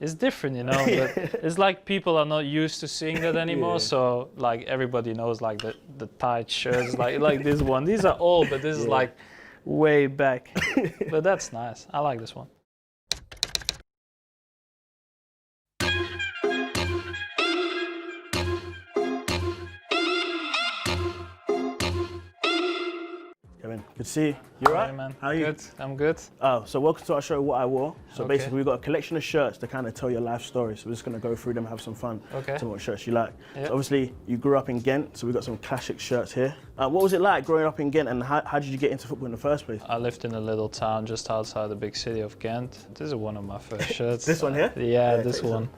it's different, you know. But it's like people are not used to seeing that anymore. So like everybody knows like the tight shirts, like this one. These are old, but this is like way back. But that's nice. I like this one. Kevin, good to see you. You alright? Hey, man. How are you? Good. I'm good. So welcome to our show, What I Wore. So Okay. basically we've got a collection of shirts to kind of tell your life story. So we're just going to go through them, have some fun. Okay. Tell me what shirts you like. Yep. So obviously you grew up in Ghent, so we've got some classic shirts here. What was it like growing up in Ghent, and how did you get into football in the first place? I lived in a little town just outside the big city of Ghent. This is one of my first shirts. This one here? Yeah, this one.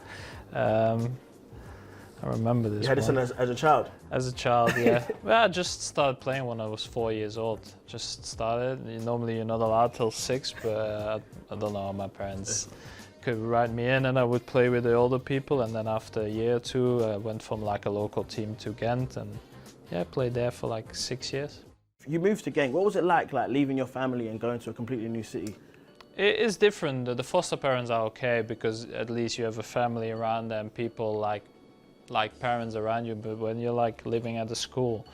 I remember this. You had this one as a child? As a child, yeah. Well, I just started playing when I was 4 years old. Just started. Normally you're not allowed till 6, but I don't know, my parents could write me in and I would play with the older people, and then after a year or two I went from like a local team to Ghent, and yeah, I played there for like 6 years. You moved to Genk. What was it like leaving your family and going to a completely new city? It is different. The foster parents are okay because at least you have a family around and people like parents around you, but when you're like living at a school,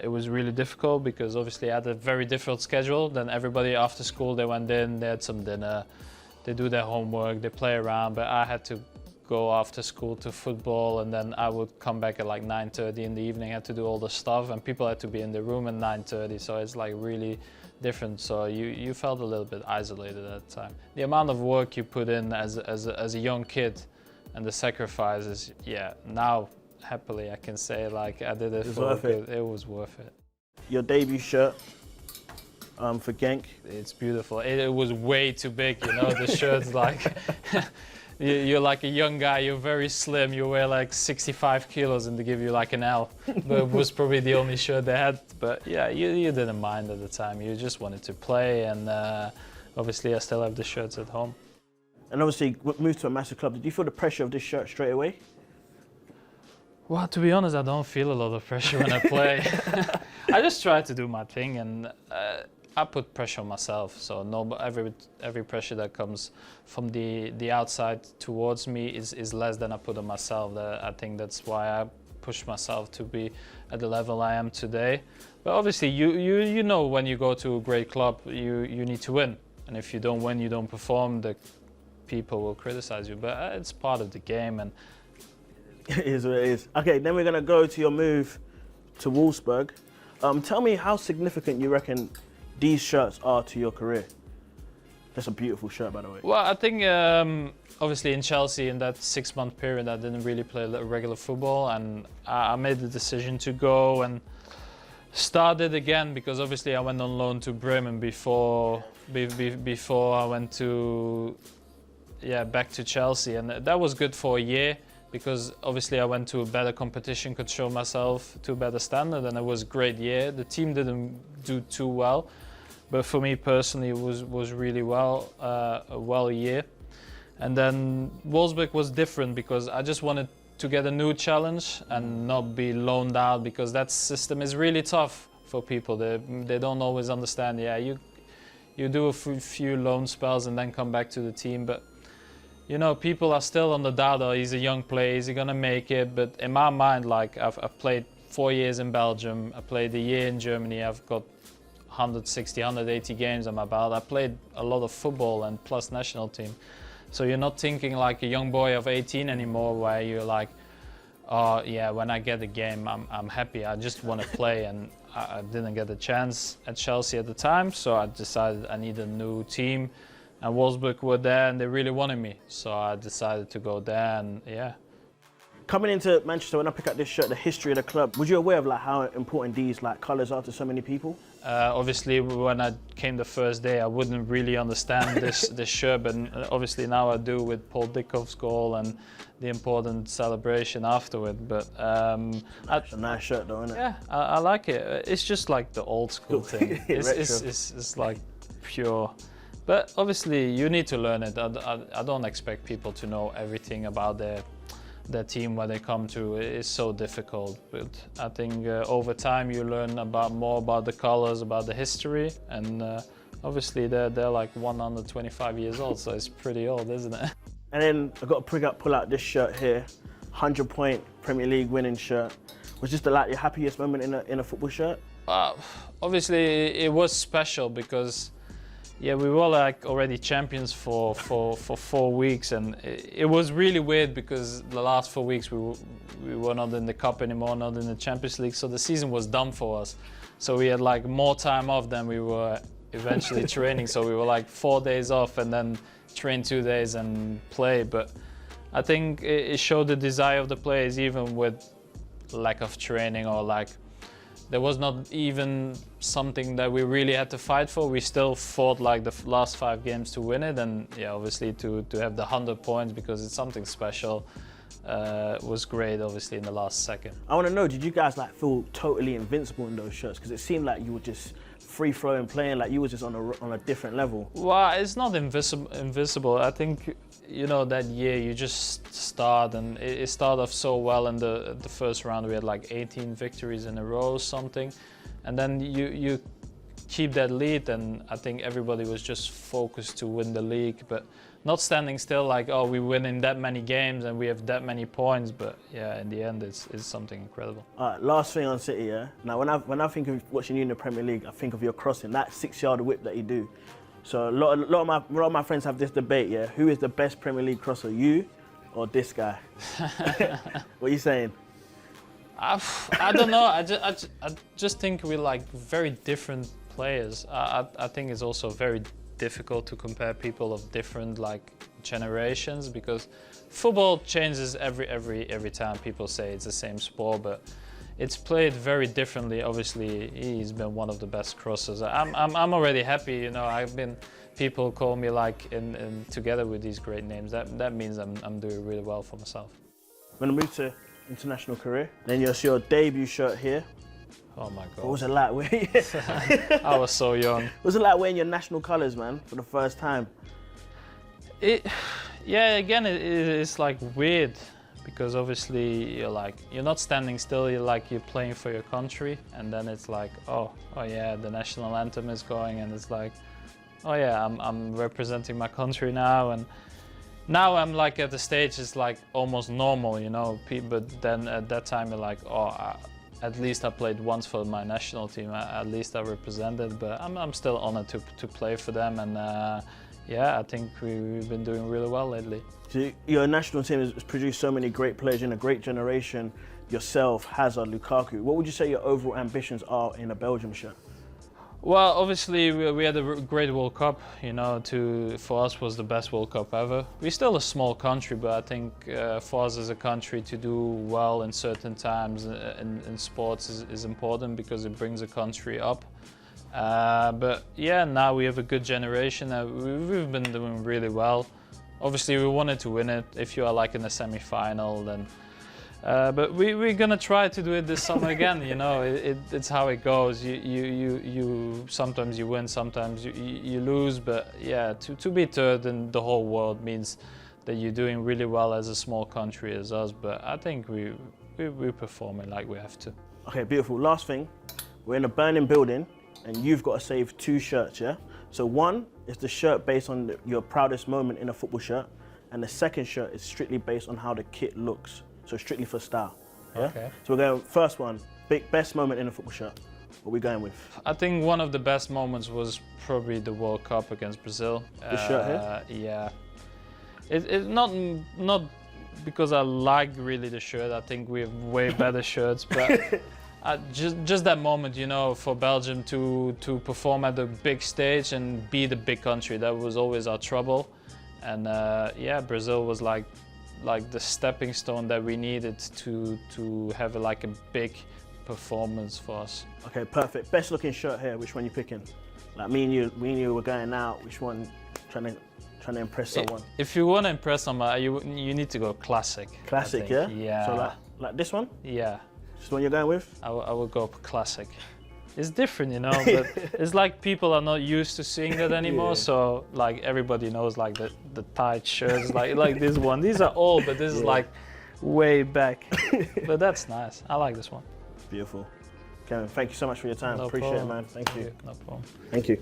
it was really difficult because obviously I had a very different schedule than everybody. After school they went in, they had some dinner, they do their homework, they play around, but I had to go after school to football, and then I would come back at like 9:30 in the evening, had to do all the stuff, and people had to be in the room at 9:30, so it's like really different. So you felt a little bit isolated at the time. The amount of work you put in as a young kid and the sacrifices, yeah, now happily I can say like I did it for good. It was worth it. Your debut shirt for Genk. It's beautiful. It was way too big, you know, the shirt's like, you're like a young guy, you're very slim, you wear like 65 kilos and they give you like an L. But it was probably the only shirt they had. But yeah, you didn't mind at the time, you just wanted to play, and obviously I still have the shirts at home. And obviously moved to a massive club. Did you feel the pressure of this shirt straight away? Well, to be honest, I don't feel a lot of pressure when I play. I just try to do my thing, and I put pressure on myself. So every pressure that comes from the outside towards me is less than I put on myself. I think that's why I push myself to be at the level I am today. But obviously, you know, when you go to a great club, you need to win. And if you don't win, you don't perform, the people will criticize you. But it's part of the game. And it is what it is. Okay, then we're going to go to your move to Wolfsburg. Tell me how significant you reckon these shirts are to your career. That's a beautiful shirt, by the way. Well, I think obviously in Chelsea, in that 6-month period, I didn't really play regular football, and I made the decision to go and start it again, because obviously I went on loan to Bremen before I went to back to Chelsea, and that was good for a year, because obviously I went to a better competition, could show myself to a better standard, and it was a great year. The team didn't do too well, but for me personally it was really a year. And then Wolfsburg was different, because I just wanted to get a new challenge and not be loaned out, because that system is really tough for people. They don't always understand. Yeah, you do a few loan spells and then come back to the team, but you know, people are still on the doubt, oh, he's a young player, is he gonna make it? But in my mind, like I've played 4 years in Belgium, I played a year in Germany, I've got 160, 180 games on my belt. I played a lot of football and plus national team. So you're not thinking like a young boy of 18 anymore, where you're like, oh yeah, when I get a game, I'm happy, I just want to play. And I didn't get a chance at Chelsea at the time, so I decided I need a new team. And Wolfsburg were there and they really wanted me, so I decided to go there, and yeah. Coming into Manchester, when I pick up this shirt, the history of the club, was you aware of like how important these like colours are to so many people? Obviously, when I came the first day, I wouldn't really understand this shirt, but obviously now I do, with Paul Dickov's goal and the important celebration afterward. But it's a nice shirt though, isn't it? Yeah, I like it. It's just like the old school thing. It's like pure. But obviously you need to learn it. I don't expect people to know everything about their team where they come to. It's so difficult. But I think over time you learn more about the colors, about the history, and obviously they're like 125 years old, so it's pretty old, isn't it? And then I got to pull out this shirt here, 100-point Premier League winning shirt. Was this like your happiest moment in a football shirt? Obviously, it was special because, yeah, we were like already champions for 4 weeks, and it was really weird because the last 4 weeks we were not in the cup anymore, not in the Champions League, so the season was done for us. So we had like more time off than we were eventually training. So we were like 4 days off and then train 2 days and play. But I think it showed the desire of the players, even with lack of training, or like there was not even something that we really had to fight for. We still fought like the last 5 games to win it, and yeah, obviously to have the 100 points because it's something special was great. Obviously in the last second. I want to know, did you guys like feel totally invincible in those shirts? Because it seemed like you were just free flowing, playing like you were just on a different level. Well, it's not invisible. I think, you know, that year you just start, and it started off so well in the first round. We had like 18 victories in a row or something, and then you keep that lead, and I think everybody was just focused to win the league, but not standing still like, oh, we win in that many games and we have that many points. But yeah, in the end it's something incredible. All right, last thing on City, yeah. Now when I think of watching you in the Premier League, I think of your crossing, that 6-yard whip that you do. So a lot of my friends have this debate, yeah. Who is the best Premier League crosser, you or this guy? What are you saying? I don't know. I just think we're like very different players. I think it's also very difficult to compare people of different like generations, because football changes every time. People say it's the same sport, but it's played very differently. Obviously, he's been one of the best crossers. I'm already happy, you know. People call me like in together with these great names. That means I'm doing really well for myself. I'm gonna move to international career. Then you'll see your debut shirt here. Oh my God. What was it like? I was so young. What was it like wearing your national colours, man, for the first time? Yeah, again, it's like weird, because obviously you're not standing still. You're playing for your country, and then it's like, oh yeah, the national anthem is going, and it's like, oh yeah, I'm representing my country now, and now I'm like at the stage it's like almost normal, you know. But then at that time you're like, oh. At least I played once for my national team. At least I represented, but I'm still honored to play for them. And yeah, I think we've been doing really well lately. So your national team has produced so many great players in a great generation. Yourself, Hazard, Lukaku. What would you say your overall ambitions are in a Belgium shirt? Well, obviously we had a great World Cup, you know, for us was the best World Cup ever. We're still a small country, but I think for us as a country to do well in certain times in sports is important, because it brings a country up. But yeah, now we have a good generation. We've been doing really well. Obviously we wanted to win it. If you are like in the semi-final, then but we're gonna try to do it this summer again. You know, it's how it goes. You sometimes you win, sometimes you lose. But yeah, to be third in the whole world means that you're doing really well as a small country as us. But I think we're performing like we have to. Okay, beautiful. Last thing, we're in a burning building, and you've got to save 2 shirts. Yeah. So one is the shirt based on your proudest moment in a football shirt, and the second shirt is strictly based on how the kit looks. So strictly for style. Yeah? Okay. So we're going first one, best moment in a football shirt. What are we going with? I think one of the best moments was probably the World Cup against Brazil. The shirt here? Yeah. It's not because I like really the shirt. I think we have way better shirts, but just that moment, you know, for Belgium to perform at the big stage and be the big country, that was always our trouble. And yeah, Brazil was like the stepping stone that we needed to have like a big performance for us. Okay, perfect. Best looking shirt here. Which one you picking? Like me and you were going out. Which one? Trying to impress someone. If you want to impress someone, you need to go classic. Classic, yeah. Yeah. So like this one? Yeah. This one you're going with? I will go classic. It's different, you know, but it's like people are not used to seeing that anymore. Yeah. So like everybody knows like the tight shirts, like this one. These are old, but this is like way back. But that's nice. I like this one. Beautiful. Kevin, thank you so much for your time. No Appreciate problem. it, man. Thank you. No problem. Thank you.